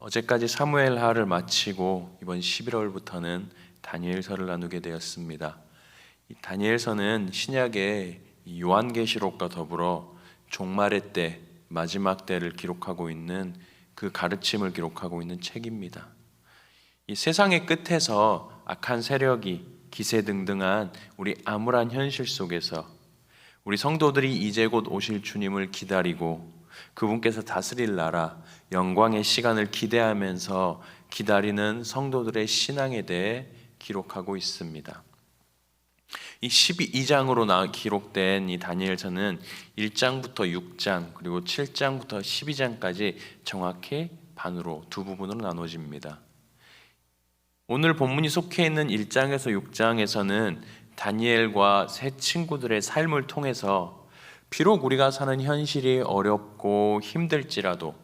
어제까지 사무엘하를 마치고 이번 11월부터는 다니엘서를 나누게 되었습니다. 이 다니엘서는 신약의 요한계시록과 더불어 종말의 때, 마지막 때를 기록하고 있는 그 가르침을 기록하고 있는 책입니다. 이 세상의 끝에서 악한 세력이 기세등등한 우리 암울한 현실 속에서 우리 성도들이 이제 곧 오실 주님을 기다리고 그분께서 다스릴 나라, 영광의 시간을 기대하면서 기다리는 성도들의 신앙에 대해 기록하고 있습니다. 이 12장으로 기록된 이 다니엘서는 1장부터 6장 그리고 7장부터 12장까지 정확히 반으로 두 부분으로 나눠집니다. 오늘 본문이 속해 있는 1장에서 6장에서는 다니엘과 세 친구들의 삶을 통해서 비록 우리가 사는 현실이 어렵고 힘들지라도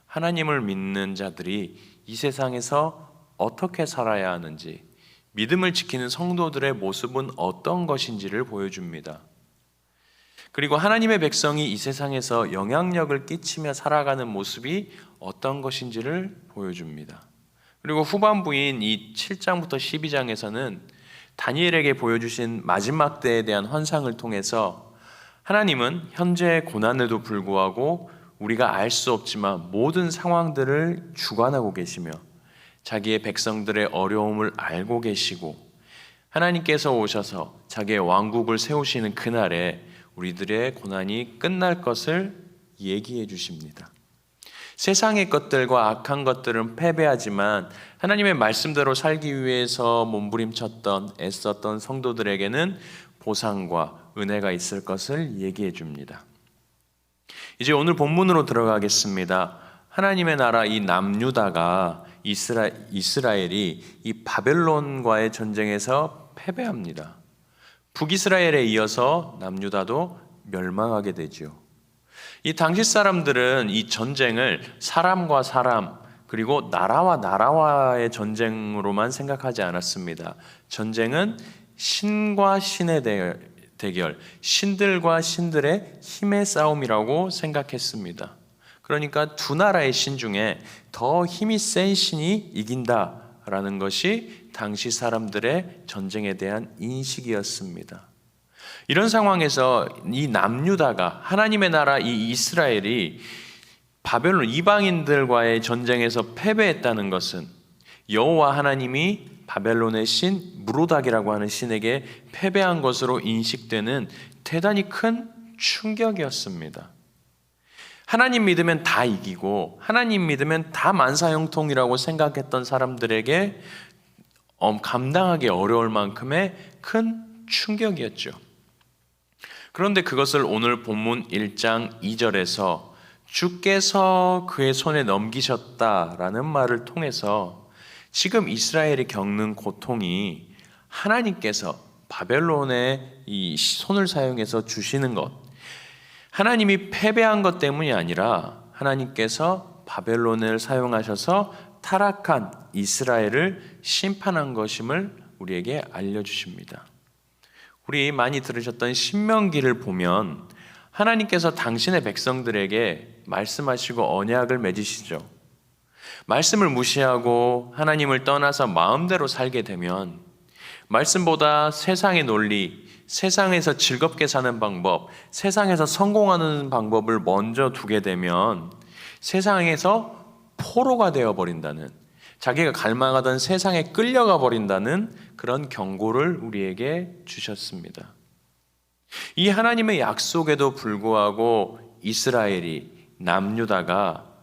하나님을 믿는 자들이 이 세상에서 어떻게 살아야 하는지, 믿음을 지키는 성도들의 모습은 어떤 것인지를 보여줍니다. 그리고 하나님의 백성이 이 세상에서 영향력을 끼치며 살아가는 모습이 어떤 것인지를 보여줍니다. 그리고 후반부인 이 7장부터 12장에서는 다니엘에게 보여주신 마지막 때에 대한 환상을 통해서 하나님은 현재의 고난에도 불구하고 우리가 알 수 없지만 모든 상황들을 주관하고 계시며 자기의 백성들의 어려움을 알고 계시고 하나님께서 오셔서 자기의 왕국을 세우시는 그날에 우리들의 고난이 끝날 것을 얘기해 주십니다. 세상의 것들과 악한 것들은 패배하지만 하나님의 말씀대로 살기 위해서 몸부림쳤던 애썼던 성도들에게는 보상과 은혜가 있을 것을 얘기해 줍니다. 이제 오늘 본문으로 들어가겠습니다. 하나님의 나라 이 남유다가 이스라엘이 이 바벨론과의 전쟁에서 패배합니다. 북이스라엘에 이어서 남유다도 멸망하게 되죠. 이 당시 사람들은 이 전쟁을 사람과 사람 그리고 나라와 나라와의 전쟁으로만 생각하지 않았습니다. 전쟁은 신과 신의 대결, 신들과 신들의 힘의 싸움이라고 생각했습니다. 그러니까 두 나라의 신 중에 더 힘이 센 신이 이긴다라는 것이 당시 사람들의 전쟁에 대한 인식이었습니다. 이런 상황에서 이 남유다가 하나님의 나라 이 이스라엘이 바벨론 이방인들과의 전쟁에서 패배했다는 것은 여호와 하나님이 바벨론의 신 무로닥이라고 하는 신에게 패배한 것으로 인식되는 대단히 큰 충격이었습니다. 하나님 믿으면 다 이기고 하나님 믿으면 다 만사형통이라고 생각했던 사람들에게 감당하기 어려울 만큼의 큰 충격이었죠. 그런데 그것을 오늘 본문 1장 2절에서 주께서 그의 손에 넘기셨다라는 말을 통해서 지금 이스라엘이 겪는 고통이 하나님께서 바벨론의 이 손을 사용해서 주시는 것, 하나님이 패배한 것 때문이 아니라 하나님께서 바벨론을 사용하셔서 타락한 이스라엘을 심판한 것임을 우리에게 알려주십니다. 우리 많이 들으셨던 신명기를 보면 하나님께서 당신의 백성들에게 말씀하시고 언약을 맺으시죠. 말씀을 무시하고 하나님을 떠나서 마음대로 살게 되면 말씀보다 세상의 논리, 세상에서 즐겁게 사는 방법, 세상에서 성공하는 방법을 먼저 두게 되면 세상에서 포로가 되어버린다는, 자기가 갈망하던 세상에 끌려가 버린다는 그런 경고를 우리에게 주셨습니다. 이 하나님의 약속에도 불구하고 이스라엘이 남유다가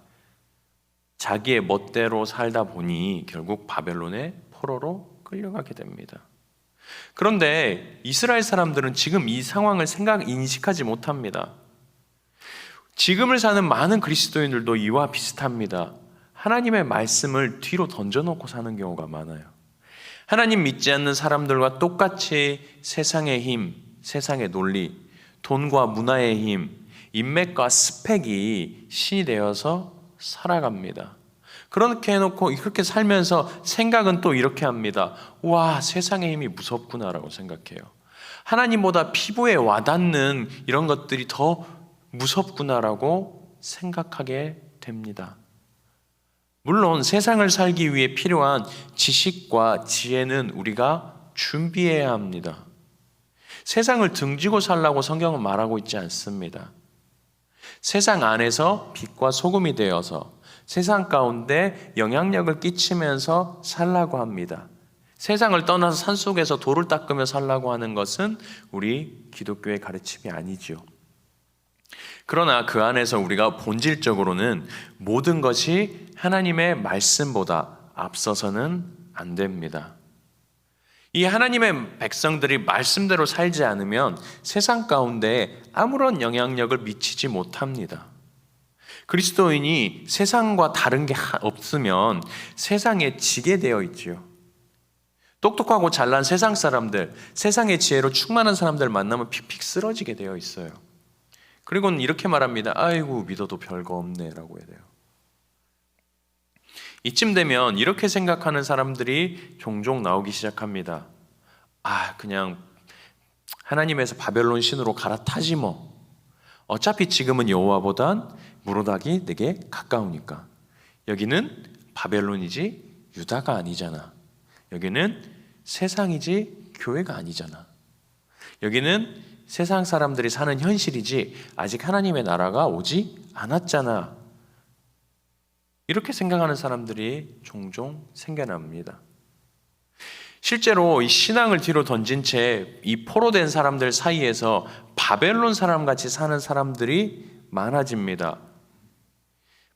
자기의 멋대로 살다 보니 결국 바벨론의 포로로 끌려가게 됩니다. 그런데 이스라엘 사람들은 지금 이 상황을 인식하지 못합니다. 지금을 사는 많은 그리스도인들도 이와 비슷합니다. 하나님의 말씀을 뒤로 던져놓고 사는 경우가 많아요. 하나님 믿지 않는 사람들과 똑같이 세상의 힘, 세상의 논리, 돈과 문화의 힘, 인맥과 스펙이 신이 되어서 살아갑니다. 그렇게 해놓고 그렇게 살면서 생각은 또 이렇게 합니다. 와, 세상의 힘이 무섭구나라고 생각해요. 하나님보다 피부에 와닿는 이런 것들이 더 무섭구나라고 생각하게 됩니다. 물론 세상을 살기 위해 필요한 지식과 지혜는 우리가 준비해야 합니다. 세상을 등지고 살라고 성경은 말하고 있지 않습니다. 세상 안에서 빛과 소금이 되어서 세상 가운데 영향력을 끼치면서 살라고 합니다. 세상을 떠나서 산속에서 돌을 닦으며 살라고 하는 것은 우리 기독교의 가르침이 아니죠. 그러나 그 안에서 우리가 본질적으로는 모든 것이 하나님의 말씀보다 앞서서는 안 됩니다. 이 하나님의 백성들이 말씀대로 살지 않으면 세상 가운데 아무런 영향력을 미치지 못합니다. 그리스도인이 세상과 다른 게 없으면 세상에 지게 되어 있지요. 똑똑하고 잘난 세상 사람들, 세상의 지혜로 충만한 사람들 만나면 픽픽 쓰러지게 되어 있어요. 그리고는 이렇게 말합니다. 아이고, 믿어도 별거 없네 라고 해야 돼요. 이쯤 되면 이렇게 생각하는 사람들이 종종 나오기 시작합니다. 그냥 하나님에서 바벨론 신으로 갈아타지 뭐. 어차피 지금은 여호와보단 무로닥이 내게 가까우니까. 여기는 바벨론이지 유다가 아니잖아. 여기는 세상이지 교회가 아니잖아. 여기는 세상 사람들이 사는 현실이지 아직 하나님의 나라가 오지 않았잖아. 이렇게 생각하는 사람들이 종종 생겨납니다. 실제로 이 신앙을 뒤로 던진 채 이 포로된 사람들 사이에서 바벨론 사람같이 사는 사람들이 많아집니다.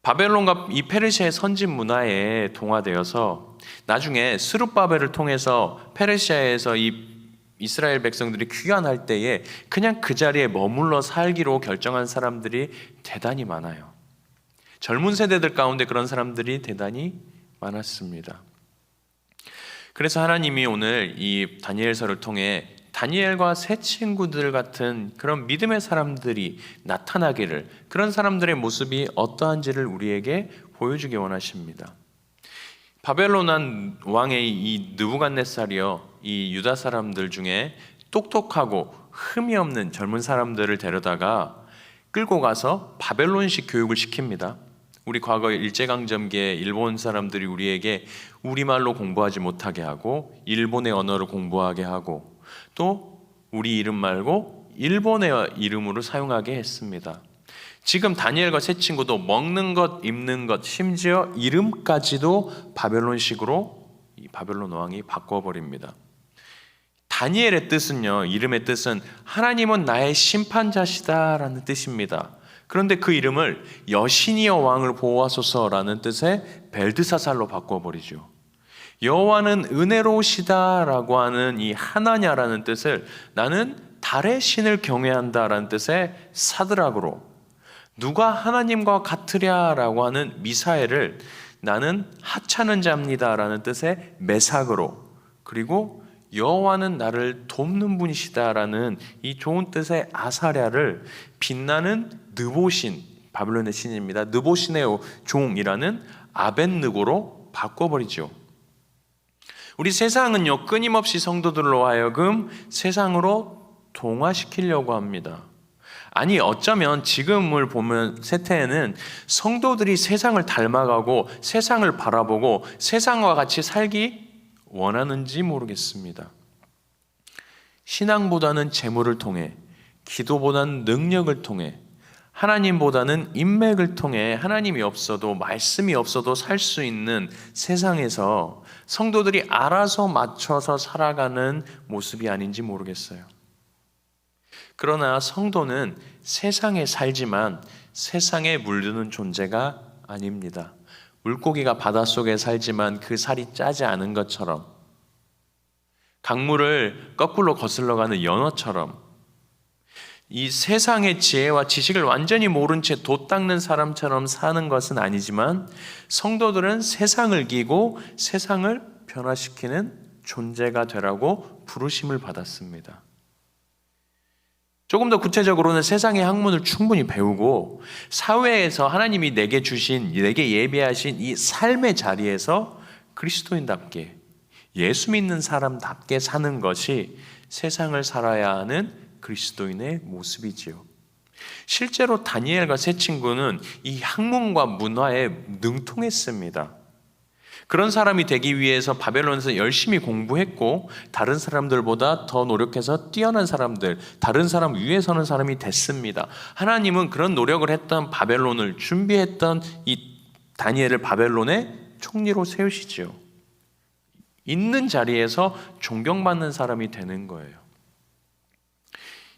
바벨론과 이 페르시아의 선진 문화에 동화되어서 나중에 스룹바벨을 통해서 페르시아에서 이 이스라엘 백성들이 귀환할 때에 그냥 그 자리에 머물러 살기로 결정한 사람들이 대단히 많아요. 젊은 세대들 가운데 그런 사람들이 대단히 많았습니다. 그래서 하나님이 오늘 이 다니엘서를 통해 다니엘과 새 친구들 같은 그런 믿음의 사람들이 나타나기를, 그런 사람들의 모습이 어떠한지를 우리에게 보여주기 원하십니다. 바벨론 왕의 이 느부갓네살이요, 이 유다 사람들 중에 똑똑하고 흠이 없는 젊은 사람들을 데려다가 끌고 가서 바벨론식 교육을 시킵니다. 우리 과거 일제강점기에 일본 사람들이 우리에게 우리말로 공부하지 못하게 하고 일본의 언어를 공부하게 하고 또 우리 이름 말고 일본의 이름으로 사용하게 했습니다. 지금 다니엘과 새 친구도 먹는 것, 입는 것, 심지어 이름까지도 바벨론식으로 이 바벨론 왕이 바꿔버립니다. 다니엘의 뜻은요, 이름의 뜻은 하나님은 나의 심판자시다라는 뜻입니다. 그런데 그 이름을 여신이여 왕을 보호하소서라는 뜻의 벨드사살로 바꿔버리죠. 여호와는 은혜로우시다라고 하는 이 하나냐라는 뜻을 나는 달의 신을 경외한다라는 뜻의 사드락으로, 누가 하나님과 같으랴라고 하는 미사엘을 나는 하찮은 자입니다라는 뜻의 메삭으로, 그리고 여호와는 나를 돕는 분이시다라는 이 좋은 뜻의 아사랴를 빛나는 느보신, 바벨론의 신입니다. 느보신의 종이라는 아벳느고로 바꿔버리죠. 우리 세상은요, 끊임없이 성도들로 하여금 세상으로 동화시키려고 합니다. 아니, 어쩌면 지금을 보면 세태에는 성도들이 세상을 닮아가고 세상을 바라보고 세상과 같이 살기 원하는지 모르겠습니다. 신앙보다는 재물을 통해, 기도보다는 능력을 통해, 하나님보다는 인맥을 통해 하나님이 없어도, 말씀이 없어도 살 수 있는 세상에서 성도들이 알아서 맞춰서 살아가는 모습이 아닌지 모르겠어요. 그러나 성도는 세상에 살지만 세상에 물드는 존재가 아닙니다. 물고기가 바닷속에 살지만 그 살이 짜지 않은 것처럼, 강물을 거꾸로 거슬러가는 연어처럼, 이 세상의 지혜와 지식을 완전히 모른 채 돛 닦는 사람처럼 사는 것은 아니지만 성도들은 세상을 이기고 세상을 변화시키는 존재가 되라고 부르심을 받았습니다. 조금 더 구체적으로는 세상의 학문을 충분히 배우고 사회에서 하나님이 내게 주신, 내게 예비하신 이 삶의 자리에서 그리스도인답게, 예수 믿는 사람답게 사는 것이 세상을 살아야 하는 그리스도인의 모습이지요. 실제로 다니엘과 새 친구는 이 학문과 문화에 능통했습니다. 그런 사람이 되기 위해서 바벨론에서 열심히 공부했고 다른 사람들보다 더 노력해서 뛰어난 사람들, 다른 사람 위에 서는 사람이 됐습니다. 하나님은 그런 노력을 했던 바벨론을 준비했던 이 다니엘을 바벨론의 총리로 세우시지요. 있는 자리에서 존경받는 사람이 되는 거예요.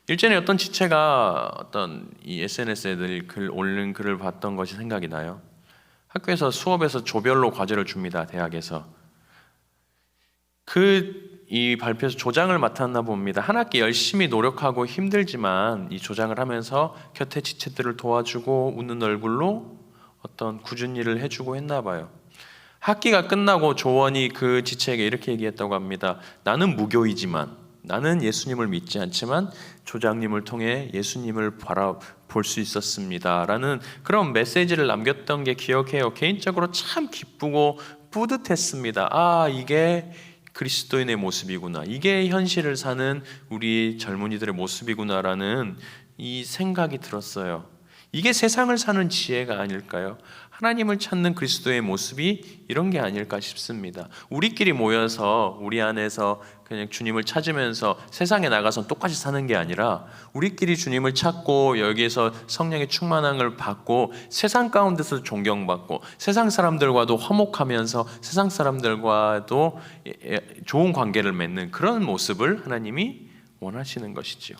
일전에 어떤 지체가 어떤 이 SNS에 늘 올린 글을 봤던 것이 생각이 나요. 학교에서 수업에서 조별로 과제를 줍니다. 대학에서. 이 발표에서 조장을 맡았나 봅니다. 한 학기 열심히 노력하고 힘들지만 이 조장을 하면서 곁에 지체들을 도와주고 웃는 얼굴로 어떤 굳은 일을 해주고 했나 봐요. 학기가 끝나고 조원이 그 지체에게 이렇게 얘기했다고 합니다. 나는 무교이지만, 나는 예수님을 믿지 않지만 조장님을 통해 예수님을 바라볼 수 있었습니다 라는 그런 메시지를 남겼던 게 기억해요. 개인적으로 참 기쁘고 뿌듯했습니다. 이게 그리스도인의 모습이구나, 이게 현실을 사는 우리 젊은이들의 모습이구나라는 이 생각이 들었어요. 이게 세상을 사는 지혜가 아닐까요? 하나님을 찾는 그리스도의 모습이 이런 게 아닐까 싶습니다. 우리끼리 모여서 우리 안에서 그냥 주님을 찾으면서 세상에 나가서 똑같이 사는 게 아니라 우리끼리 주님을 찾고 여기에서 성령의 충만함을 받고 세상 가운데서 존경받고 세상 사람들과도 화목하면서 세상 사람들과도 좋은 관계를 맺는 그런 모습을 하나님이 원하시는 것이지요.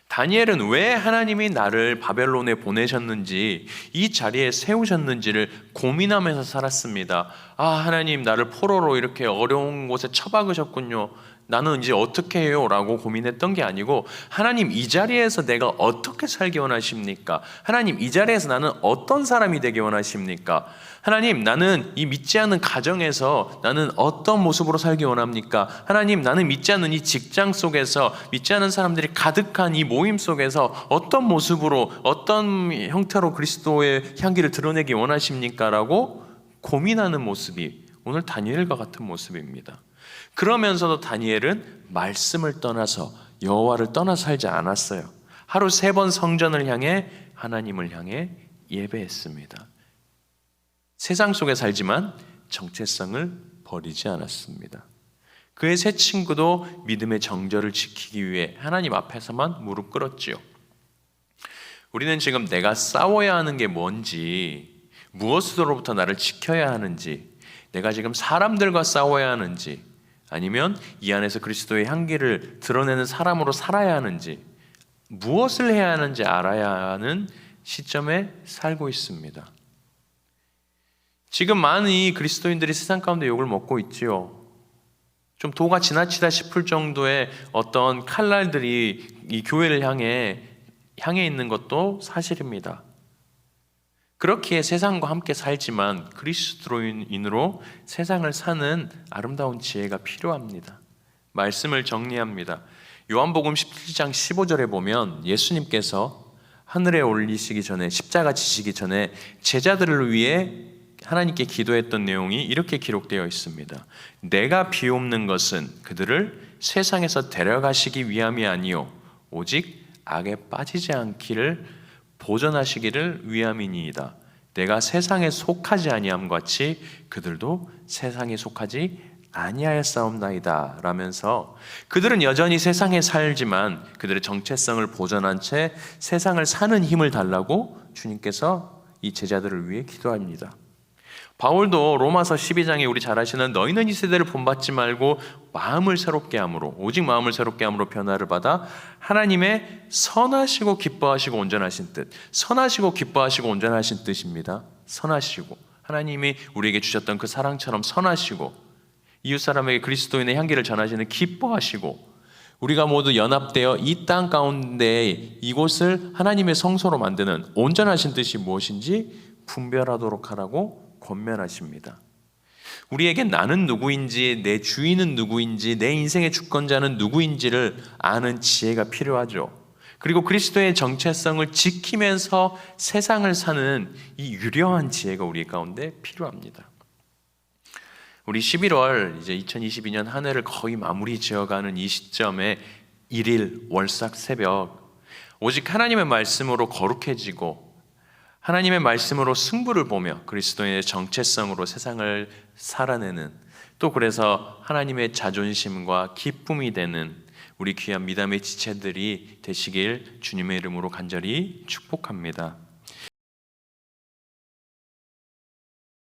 다니엘은 왜 하나님이 나를 바벨론에 보내셨는지, 이 자리에 세우셨는지를 고민하면서 살았습니다. 하나님, 나를 포로로 이렇게 어려운 곳에 처박으셨군요. 나는 이제 어떻게 해요? 라고 고민했던 게 아니고, 하나님, 이 자리에서 내가 어떻게 살기 원하십니까? 하나님, 이 자리에서 나는 어떤 사람이 되기 원하십니까? 하나님, 나는 이 믿지 않는 가정에서 나는 어떤 모습으로 살기 원합니까? 하나님, 나는 믿지 않는 이 직장 속에서, 믿지 않는 사람들이 가득한 이 모임 속에서 어떤 모습으로, 어떤 형태로 그리스도의 향기를 드러내기 원하십니까? 라고 고민하는 모습이 오늘 다니엘과 같은 모습입니다. 그러면서도 다니엘은 말씀을 떠나서, 여호와를 떠나 살지 않았어요. 하루 3번 성전을 향해, 하나님을 향해 예배했습니다. 세상 속에 살지만 정체성을 버리지 않았습니다. 그의 세 친구도 믿음의 정절을 지키기 위해 하나님 앞에서만 무릎 꿇었지요. 우리는 지금 내가 싸워야 하는 게 뭔지, 무엇으로부터 나를 지켜야 하는지, 내가 지금 사람들과 싸워야 하는지, 아니면 이 안에서 그리스도의 향기를 드러내는 사람으로 살아야 하는지, 무엇을 해야 하는지 알아야 하는 시점에 살고 있습니다. 지금 많은 그리스도인들이 세상 가운데 욕을 먹고 있지요. 좀 도가 지나치다 싶을 정도의 어떤 칼날들이 이 교회를 향해 있는 것도 사실입니다. 그렇기에 세상과 함께 살지만 그리스도인으로 세상을 사는 아름다운 지혜가 필요합니다. 말씀을 정리합니다. 요한복음 17장 15절에 보면 예수님께서 하늘에 올리시기 전에, 십자가 지시기 전에 제자들을 위해 하나님께 기도했던 내용이 이렇게 기록되어 있습니다. 내가 비옵는 것은 그들을 세상에서 데려가시기 위함이 아니요 오직 악에 빠지지 않기를 보전하시기를 위함이니이다. 내가 세상에 속하지 아니함 같이 그들도 세상에 속하지 아니하였사옵나이다 라면서, 그들은 여전히 세상에 살지만 그들의 정체성을 보존한 채 세상을 사는 힘을 달라고 주님께서 이 제자들을 위해 기도합니다. 바울도 로마서 12장에 우리 잘 아시는 너희는 이 세대를 본받지 말고 마음을 새롭게 함으로, 오직 마음을 새롭게 함으로 변화를 받아 하나님의 선하시고 기뻐하시고 온전하신 뜻, 선하시고 기뻐하시고 온전하신 뜻입니다. 선하시고, 하나님이 우리에게 주셨던 그 사랑처럼 선하시고, 이웃사람에게 그리스도인의 향기를 전하시는 기뻐하시고, 우리가 모두 연합되어 이 땅 가운데 이곳을 하나님의 성소로 만드는 온전하신 뜻이 무엇인지 분별하도록 하라고 권면하십니다. 우리에게 나는 누구인지, 내 주인은 누구인지, 내 인생의 주권자는 누구인지를 아는 지혜가 필요하죠. 그리고 그리스도의 정체성을 지키면서 세상을 사는 이 유려한 지혜가 우리 가운데 필요합니다. 우리 11월 이제 2022년 한 해를 거의 마무리 지어가는 이 시점에 1일 월삭 새벽, 오직 하나님의 말씀으로 거룩해지고 하나님의 말씀으로 승부를 보며 그리스도인의 정체성으로 세상을 살아내는, 또 그래서 하나님의 자존심과 기쁨이 되는 우리 귀한 미담의 지체들이 되시길 주님의 이름으로 간절히 축복합니다.